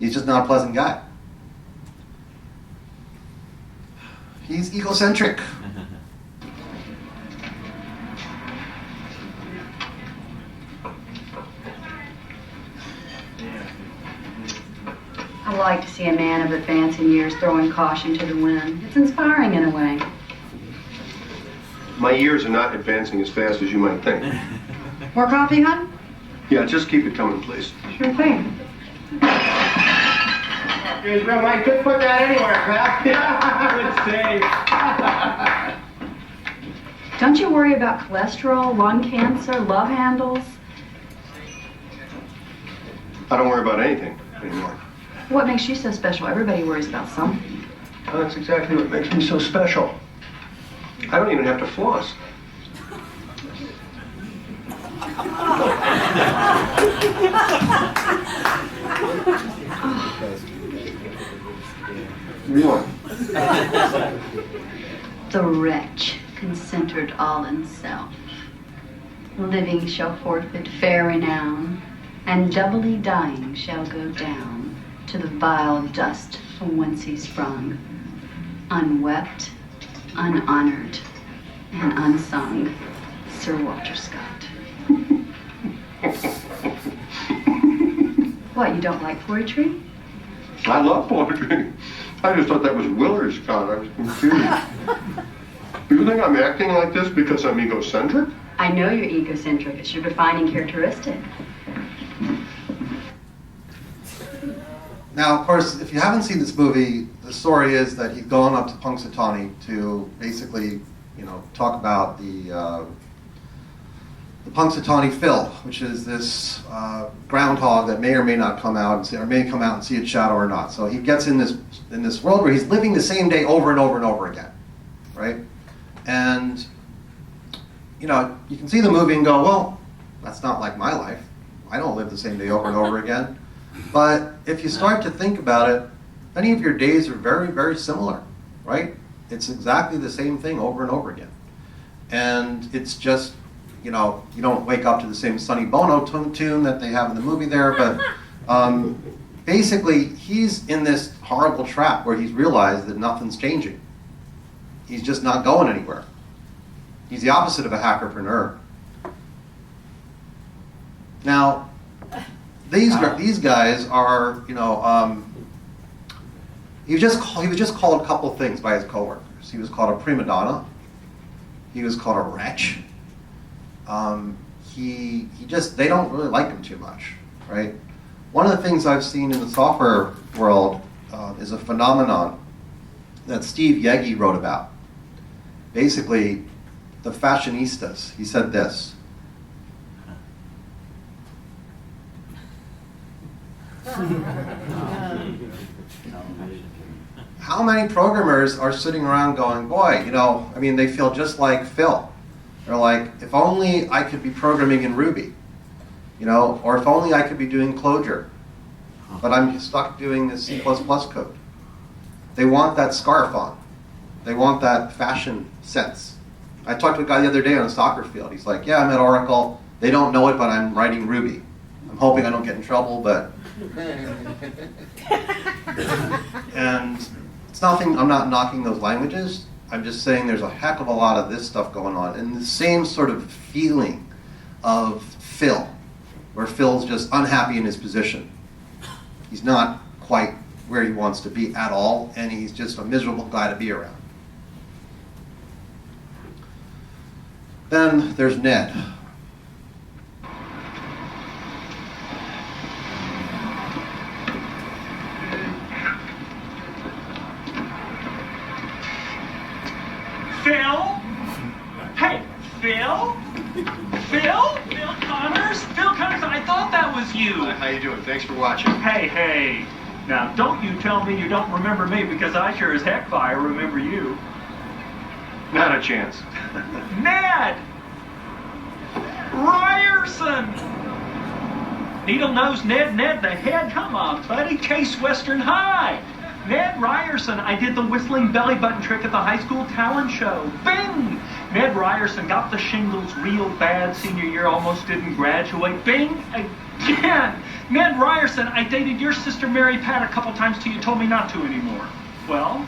He's just not a pleasant guy. He's egocentric. I like to see a man of advancing years throwing caution to the wind. It's inspiring in a way. My years are not advancing as fast as you might think. More coffee, hon? Yeah, just keep it coming, please. Sure thing. Israel, I could put that anywhere, pal. Good save. Don't you worry about cholesterol, lung cancer, love handles? I don't worry about anything anymore. What makes you so special? Everybody worries about something. Well, that's exactly what makes me so special. I don't even have to floss. What do you want? The wretch, concentred all in self, living shall forfeit fair renown, and doubly dying shall go down to the vile dust from whence he sprung, unwept, unhonored, and unsung, Sir Walter Scott. What, you don't like poetry? I love poetry. I just thought that was Willard Scott. I was confused. Do you think I'm acting like this because I'm egocentric? I know you're egocentric. It's your defining characteristic. Now, of course, if you haven't seen this movie, the story is that he's gone up to Punxsutawney to basically, talk about the Punxsutawney Phil, which is this groundhog that may or may not come out and see, or may come out and see its shadow or not. So he gets in this world where he's living the same day over and over and over again, right? And you can see the movie and go, well, that's not like my life. I don't live the same day over and over again. But if you start to think about it, many of your days are very, very similar, right? It's exactly the same thing over and over again. And it's just, you don't wake up to the same Sonny Bono tune that they have in the movie there, but basically he's in this horrible trap where he's realized that nothing's changing. He's just not going anywhere. He's the opposite of a hackerpreneur. Now, these guys are, he was just called a couple things by his coworkers. He was called a prima donna. He was called a wretch. They don't really like him too much, right? One of the things I've seen in the software world is a phenomenon that Steve Yegi wrote about. Basically, the fashionistas. He said this. How many programmers are sitting around going, boy, they feel just like Phil. They're like, if only I could be programming in Ruby, or if only I could be doing Clojure, but I'm stuck doing this C++ code. They want that scarf on. They want that fashion sense. I talked to a guy the other day on a soccer field. He's like, yeah, I'm at Oracle. They don't know it, but I'm writing Ruby. I'm hoping I don't get in trouble, but... And it's nothing, I'm not knocking those languages. I'm just saying there's a heck of a lot of this stuff going on. And the same sort of feeling of Phil, where Phil's just unhappy in his position. He's not quite where he wants to be at all, and he's just a miserable guy to be around. Then there's Ned. Phil? Hey, Phil? Phil? Phil Connors? Phil Connors, I thought that was you. How you doing? Thanks for watching. Hey. Now, don't you tell me you don't remember me, because I sure as heck I remember you. Not a chance. Ned! Ryerson! Needle-nosed Ned the head? Come on, buddy. Chase Western High. Ned Ryerson. I did the whistling belly button trick at the high school talent show. Bing! Ned Ryerson got the shingles real bad senior year, almost didn't graduate. Bing again. Ned Ryerson, I dated your sister Mary Pat a couple times till you told me not to anymore. Well?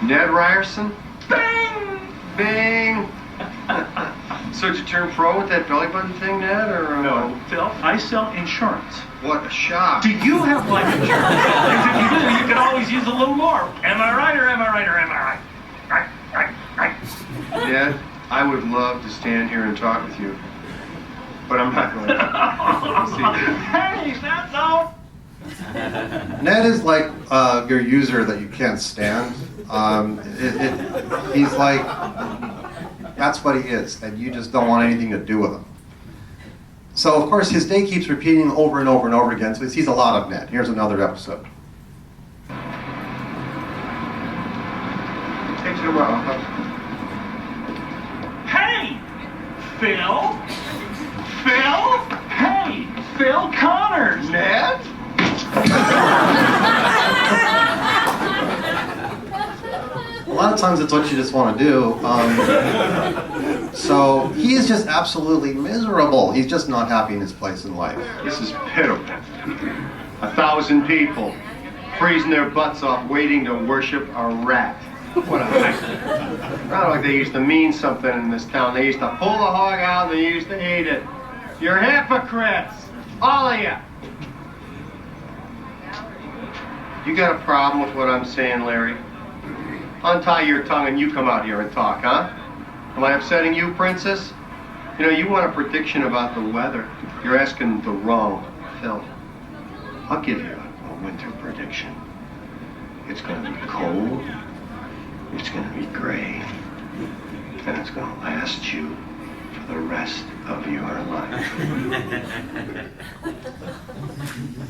Ned Ryerson? Bing! Bing! So did you turn pro with that belly button thing, Ned, or? No, Phil, I sell insurance. What a shock. Do you have life insurance? Because if you do, you could always use a little more. Am I right or am I right or am I right? Right. Ned, I would love to stand here and talk with you, but I'm not going to. Hey, that's all. Ned is like your user that you can't stand. He's like, that's what he is, and you just don't want anything to do with him. So, of course, his day keeps repeating over and over and over again, so he sees a lot of Ned. Here's another episode. Takes it a while. Hey, Phil? Phil? Hey, Phil Connors. Ned? A lot of times it's what you just want to do. So he is just absolutely miserable. He's just not happy in his place in life. This is pitiful. 1,000 people freezing their butts off waiting to worship a rat. What a hype. Not like they used to mean something in this town. They used to pull the hog out and they used to eat it. You're hypocrites. All of you. You got a problem with what I'm saying, Larry? Untie your tongue and you come out here and talk, huh? Am I upsetting you, Princess? You know, you want a prediction about the weather. You're asking the wrong Phil. I'll give you a winter prediction. It's going to be cold. It's going to be gray. And it's going to last you for the rest of your life.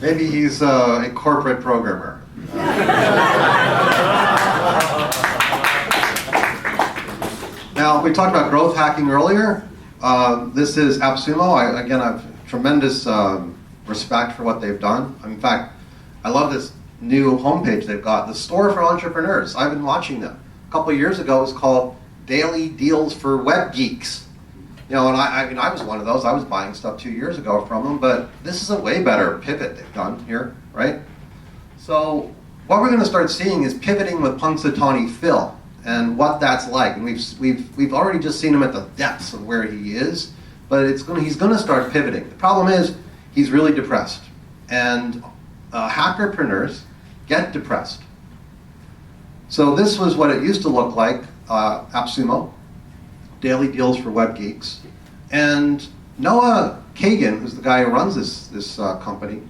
Maybe he's a corporate programmer. Now, we talked about growth hacking earlier. This is AppSumo. I have tremendous respect for what they've done. In fact, I love this new homepage they've got, the store for entrepreneurs. I've been watching them. A couple of years ago, it was called Daily Deals for Web Geeks. You know, and I was one of those. I was buying stuff 2 years ago from them, but this is a way better pivot they've done here, right? So what we're going to start seeing is pivoting with Punxsutawney Phil and what that's like. And we've already just seen him at the depths of where he is, but he's going to start pivoting. The problem is he's really depressed, and hackerpreneurs get depressed. So this was what it used to look like, AppSumo, Daily Deals for Web Geeks. And Noah Kagan, who's the guy who runs this company,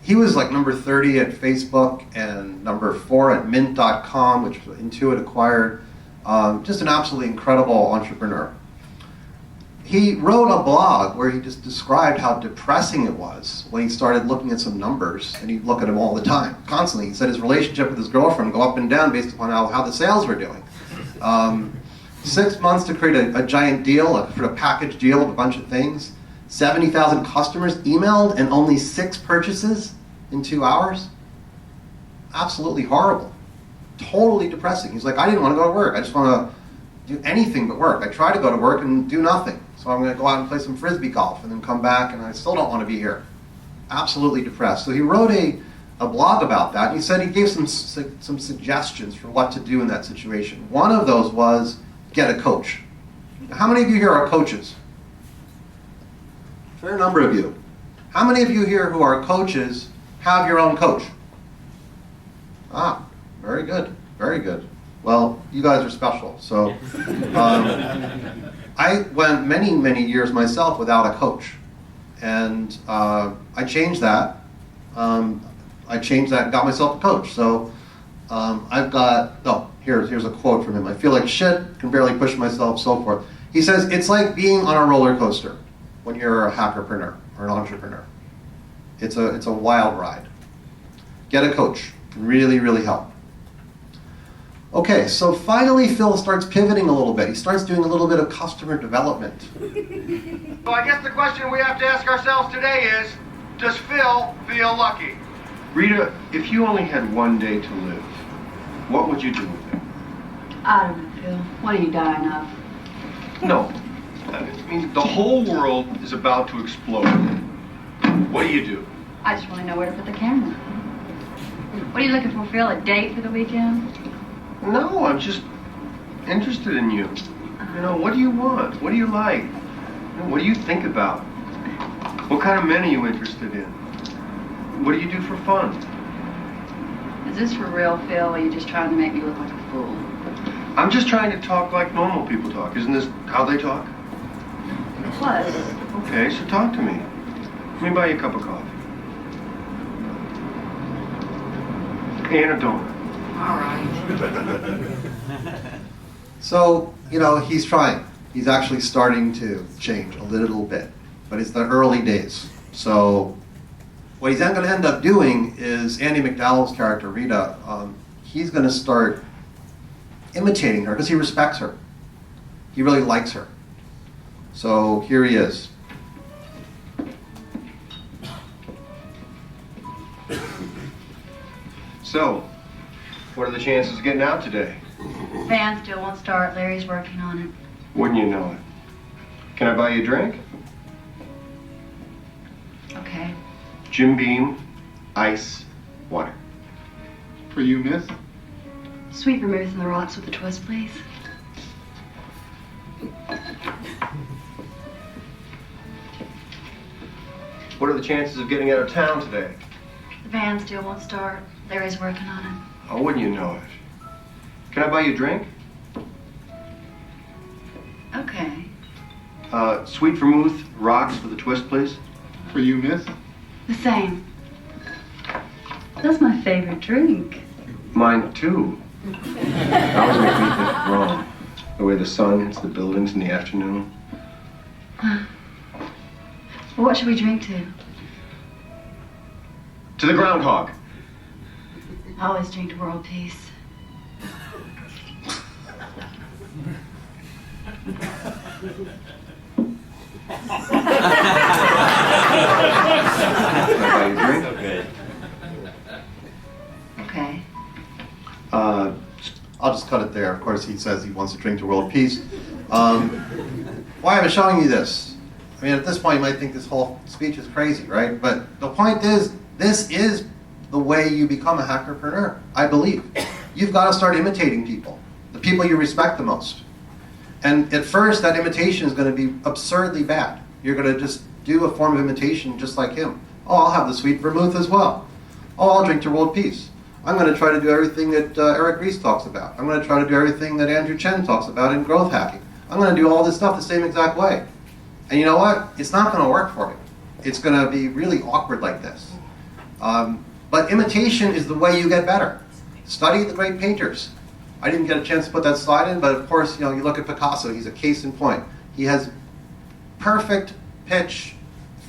he was like number 30 at Facebook and number 4 at Mint.com, which Intuit acquired. Just an absolutely incredible entrepreneur. He wrote a blog where he just described how depressing it was when he started looking at some numbers, and he'd look at them all the time, constantly. He said his relationship with his girlfriend would go up and down based upon how the sales were doing. 6 months to create a giant deal, a sort of package deal of a bunch of things. 70,000 customers emailed and only 6 purchases in 2 hours. Absolutely horrible. Totally depressing. He's like, I didn't want to go to work. I just want to do anything but work. I try to go to work and do nothing. So I'm going to go out and play some frisbee golf and then come back, and I still don't want to be here. Absolutely depressed. So he wrote a blog about that. And he said he gave some suggestions for what to do in that situation. One of those was get a coach. Now, how many of you here are coaches? Fair number of you. How many of you here who are coaches have your own coach? Ah, very good, very good. Well, you guys are special. So I went many, many years myself without a coach. And I changed that. Got myself a coach. So I've got, here's a quote from him. I feel like shit, can barely push myself, so forth. He says, it's like being on a roller coaster when you're a hackerpreneur or an entrepreneur. It's a wild ride. Get a coach. Can really, really help. Okay, so finally Phil starts pivoting a little bit. He starts doing a little bit of customer development. So I guess the question we have to ask ourselves today is, does Phil feel lucky? Rita, if you only had one day to live, what would you do with it? I don't know, Phil. What are you dying of? No. I mean, the whole world is about to explode. What do? I just want to know where to put the camera. What are you looking for, Phil? A date for the weekend? No, I'm just interested in you. You know, what do you want? What do you like? You know, what do you think about? What kind of men are you interested in? What do you do for fun? Is this for real, Phil, or are you just trying to make me look like a fool? I'm just trying to talk like normal people talk. Isn't this how they talk? Plus, Okay, so talk to me. Let me buy you a cup of coffee. And a donut. all right. So, you know, he's trying. He's actually starting to change a little bit, but it's the early days. So what he's then going to end up doing is Andy McDowell's character, Rita, he's going to start imitating her because he respects her. He really likes her. So here he is. So, what are the chances of getting out today? Van still won't start. Larry's working on it. Wouldn't you know it? Can I buy you a drink? Okay. Jim Beam, ice, water. For you, miss? Sweet vermouth in the rocks with a twist, please. What are the chances of getting out of town today? The van still won't start. Larry's working on it. Oh, wouldn't you know it? Can I buy you a drink? Okay. Sweet vermouth, rocks with a twist, please. For you, miss? The same. That's my favorite drink. Mine too. That always makes me think wrong. The way the sun hits the buildings in the afternoon. Well, what should we drink to? To the groundhog. I always drink to world peace. Can I buy you a drink? Okay. Okay. I'll just cut it there. Of course, he says he wants to drink to world peace. Why am I showing you this? I mean, at this point, you might think this whole speech is crazy, right? But the point is, this is the way you become a hackerpreneur, I believe. You've got to start imitating people, the people you respect the most. And at first, that imitation is going to be absurdly bad. You're going to just do a form of imitation just like him. Oh, I'll have the sweet vermouth as well. Oh, I'll drink to world peace. I'm going to try to do everything that Eric Ries talks about. I'm going to try to do everything that Andrew Chen talks about in growth hacking. I'm going to do all this stuff the same exact way. And you know what? It's not going to work for you. It's going to be really awkward like this. But imitation is the way you get better. Study the great painters. I didn't get a chance to put that slide in, but of course, you know, you look at Picasso, he's a case in point. He has perfect pitch,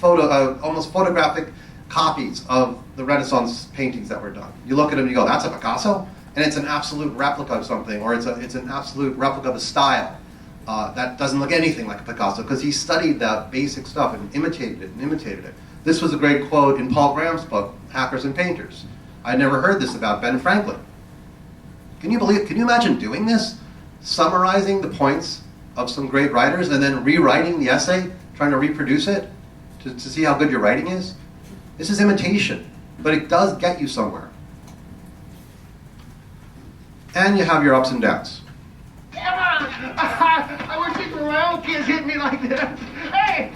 almost photographic copies of the Renaissance paintings that were done. You look at them and you go, that's a Picasso? And it's an absolute replica of something, or it's an absolute replica of a style that doesn't look anything like a Picasso, because he studied that basic stuff and imitated it. This was a great quote in Paul Graham's book, Hackers and Painters. I never heard this about Ben Franklin. Can you imagine doing this? Summarizing the points of some great writers and then rewriting the essay, trying to reproduce it to see how good your writing is? This is imitation, but it does get you somewhere. And you have your ups and downs. Come on! I wish these were my own kids hitting me like this. Hey!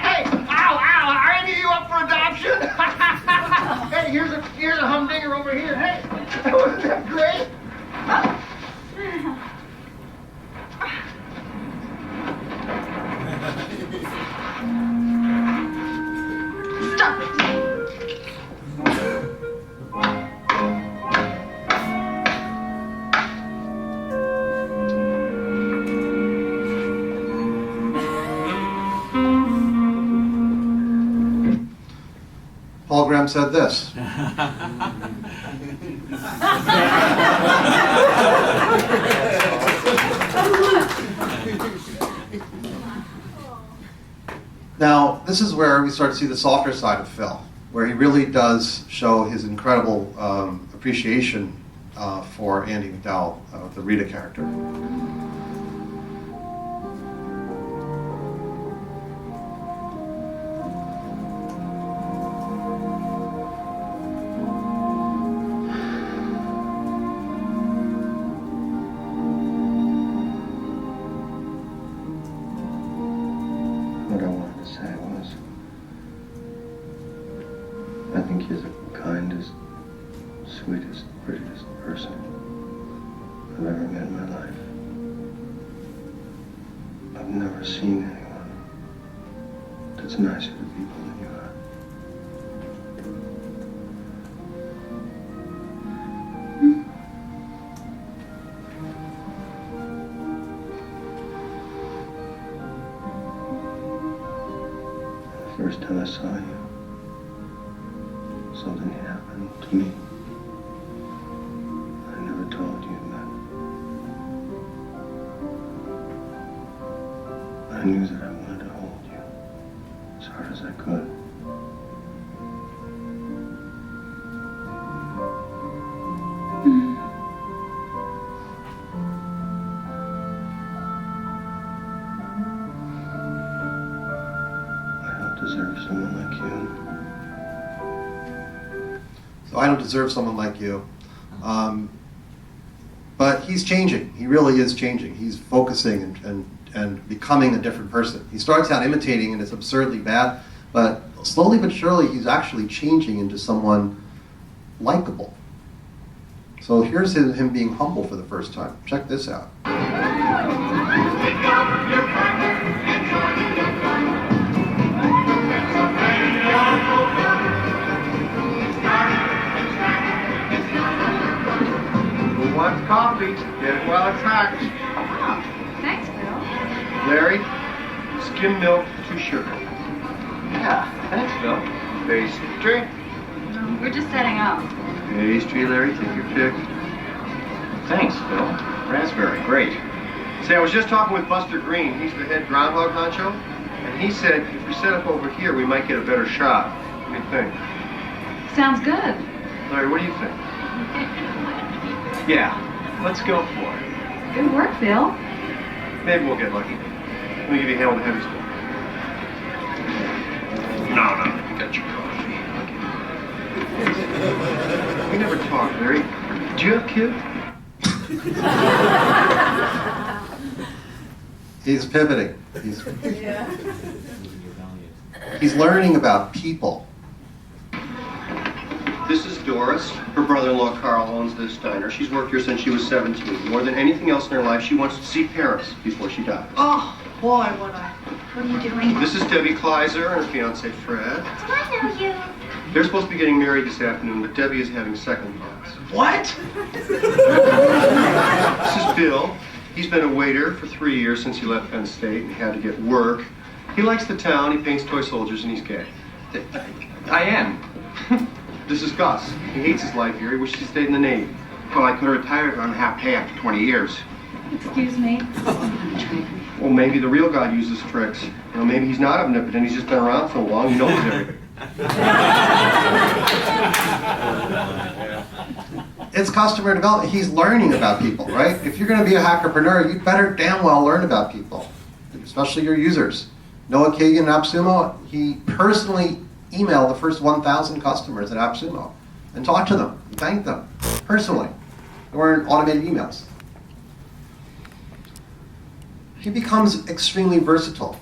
Hey! Ow! Are any of you up for adoption? Hey, here's a humdinger over here. Hey! Wasn't that great? Stop it! Paul Graham said this. Now, this is where we start to see the softer side of Phil, where he really does show his incredible appreciation for Andy McDowell, the Rita character. What I wanted to say was, I think he's the kindest, sweetest, prettiest person I've ever met in my life. I've never seen anyone that's nicer to people than you are. The first time I saw you, something happened to me. I never told you, but I knew that I wanted to hold you as hard as I could. I don't deserve someone like you. So I don't deserve someone like you. But he's changing. He really is changing. He's focusing and becoming a different person. He starts out imitating and it's absurdly bad, but slowly but surely he's actually changing into someone likable. So here's him being humble for the first time. Check this out. Who wants coffee? Get it while it's hot. Oh, thanks, Bill. Larry, skim milk, 2 sugar. Yeah, thanks, Bill. Pastry. We're just setting up. Pastry, Larry, take your pick. Thanks, Bill. Raspberry, great. Say, I was just talking with Buster Green. He's the head groundhog honcho. And he said if we set up over here, we might get a better shot. What do you think? Sounds good. Larry, what do you think? Yeah, let's go for it. Good work, Bill. Maybe we'll get lucky. Let me give you a hand with the heavy stuff. No, you got your coffee. We never talked, Larry. Do you have kids? He's pivoting. He's learning about people. This is Doris. Her brother-in-law Carl owns this diner. She's worked here since she was 17. More than anything else in her life, she wants to see Paris before she dies. Oh, boy, would I. What are you doing? This is Debbie Kleiser and her fiance Fred. Do I know you? They're supposed to be getting married this afternoon, but Debbie is having second thoughts. What? This is Bill. He's been a waiter for 3 years since he left Penn State and had to get work. He likes the town, he paints toy soldiers, and he's gay. I am. This is Gus. He hates his life here. He wishes he stayed in the Navy. Well, I could have retired on half pay after 20 years. Excuse me. Well, maybe the real God uses tricks. You know, maybe he's not omnipotent. He's just been around so long, he knows everything. It's customer development. He's learning about people, right? If you're going to be a hackerpreneur, you better damn well learn about people, especially your users. Noah Kagan at AppSumo, he personally emailed the first 1,000 customers at AppSumo and talked to them, and thanked them personally. They weren't automated emails. He becomes extremely versatile.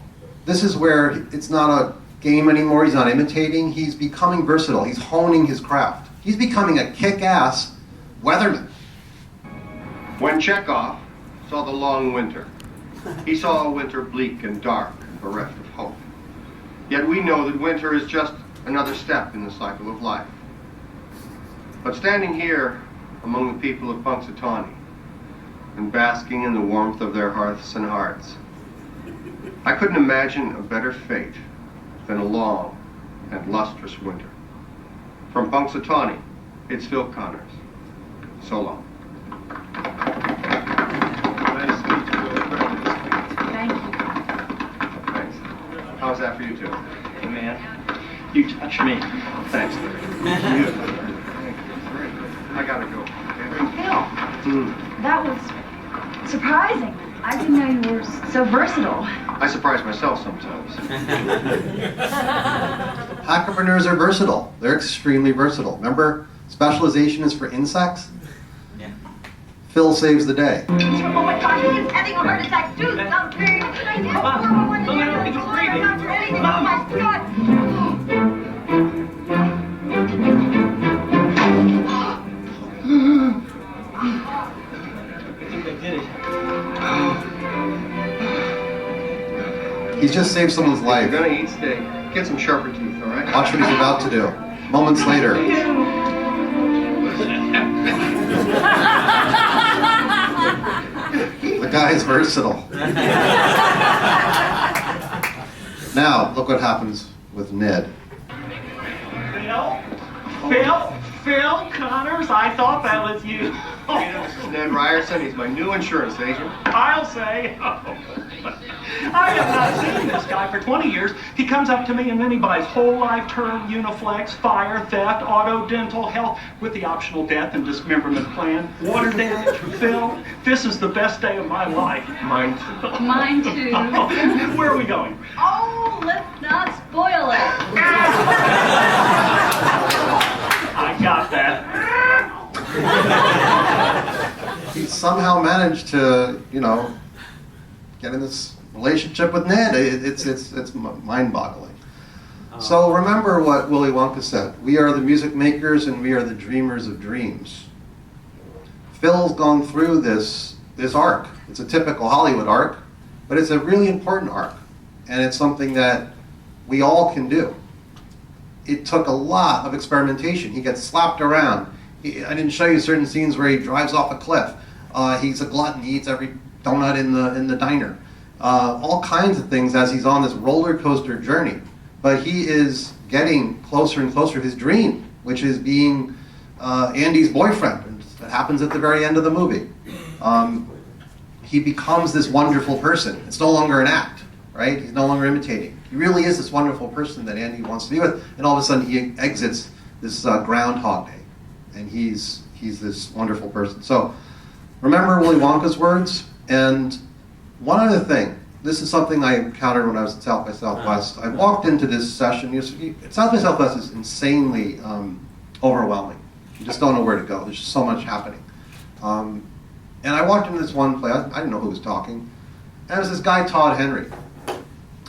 This is where it's not a game anymore. He's not imitating. He's becoming versatile. He's honing his craft. He's becoming a kick-ass weatherman. When Chekhov saw the long winter, he saw a winter bleak and dark, bereft of hope. Yet we know that winter is just another step in the cycle of life. But standing here among the people of Punxsutawney and basking in the warmth of their hearths and hearts, I couldn't imagine a better fate than a long and lustrous winter. From Punxsutawney, it's Phil Connors. So long. Nice to meet you, Bill. Thank you. Thanks. How's that for you two? Hey, man, you touch me. Thanks, Larry. I gotta go. Phil, that was surprising. I didn't know you were so versatile. I surprise myself sometimes. Hackapreneurs are versatile. They're extremely versatile. Remember, specialization is for insects? Yeah. Phil saves the day. Oh my God, he's having a heart attack too. Something. I did 411 and I'm not ready to go. My God. I think I did it. He's just saved someone's You're life. gonna eat steak. Get some sharper teeth, all right? Watch what he's about to do. Moments later. The guy is versatile. Now, look what happens with Ned. Phil Connors, I thought that was you. This is Ned Ryerson. He's my new insurance agent. I'll say. I have not seen this guy for 20 years. He comes up to me and then he buys whole life term, Uniflex, fire, theft, auto, dental, health, with the optional death and dismemberment plan, water damage. Phil, this is the best day of my life. Mine too. Mine too. Where are we going? Oh, let's not spoil it. I got that. He somehow managed to, get in this relationship with Ned. It's mind-boggling. So remember what Willy Wonka said. We are the music makers and we are the dreamers of dreams. Phil's gone through this arc. It's a typical Hollywood arc, but it's a really important arc. And it's something that we all can do. It took a lot of experimentation. He gets slapped around. I didn't show you certain scenes where he drives off a cliff. He's a glutton. He eats every donut in the diner. All kinds of things as he's on this roller coaster journey. But he is getting closer and closer to his dream, which is being Andy's boyfriend. And that happens at the very end of the movie. He becomes this wonderful person. It's no longer an act, right? He's no longer imitating. He really is this wonderful person that Andy wants to be with. And all of a sudden he exits this Groundhog Day. And he's this wonderful person. So remember Willy Wonka's words. And one other thing, this is something I encountered when I was at South by Southwest. I walked into this session. South by Southwest is insanely overwhelming. You just don't know where to go. There's just so much happening. And I walked into this one place. I didn't know who was talking. And it was this guy, Todd Henry.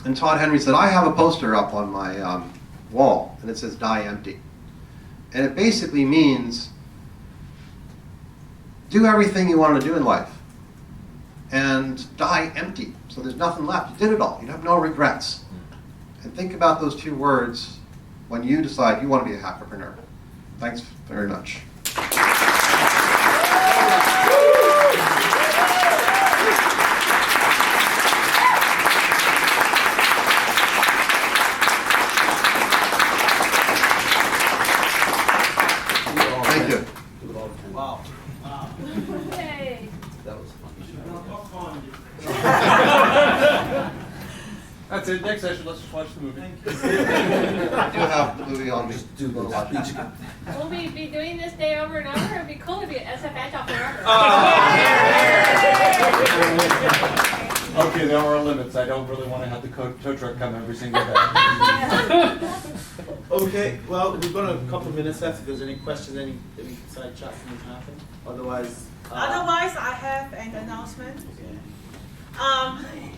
And Todd Henry said, I have a poster up on my wall, and it says, Die Empty. And it basically means do everything you want to do in life and die empty. So there's nothing left. You did it all. You have no regrets. And think about those two words when you decide you want to be a hackapreneur. Thanks very much. Thank you. Wow. Hey. That was fun. That's it. Next session, let's just watch the movie. I do have the movie on me. Do the speech again. Will we be doing this day over and over? It'd be cool to be at SFAgile forever. Okay, there are limits. I don't really want to have the tow truck come every single day. Okay, well, we've got a couple of minutes left. If there's any questions, any side chat from the happen. Otherwise, Otherwise, I have an announcement. okay.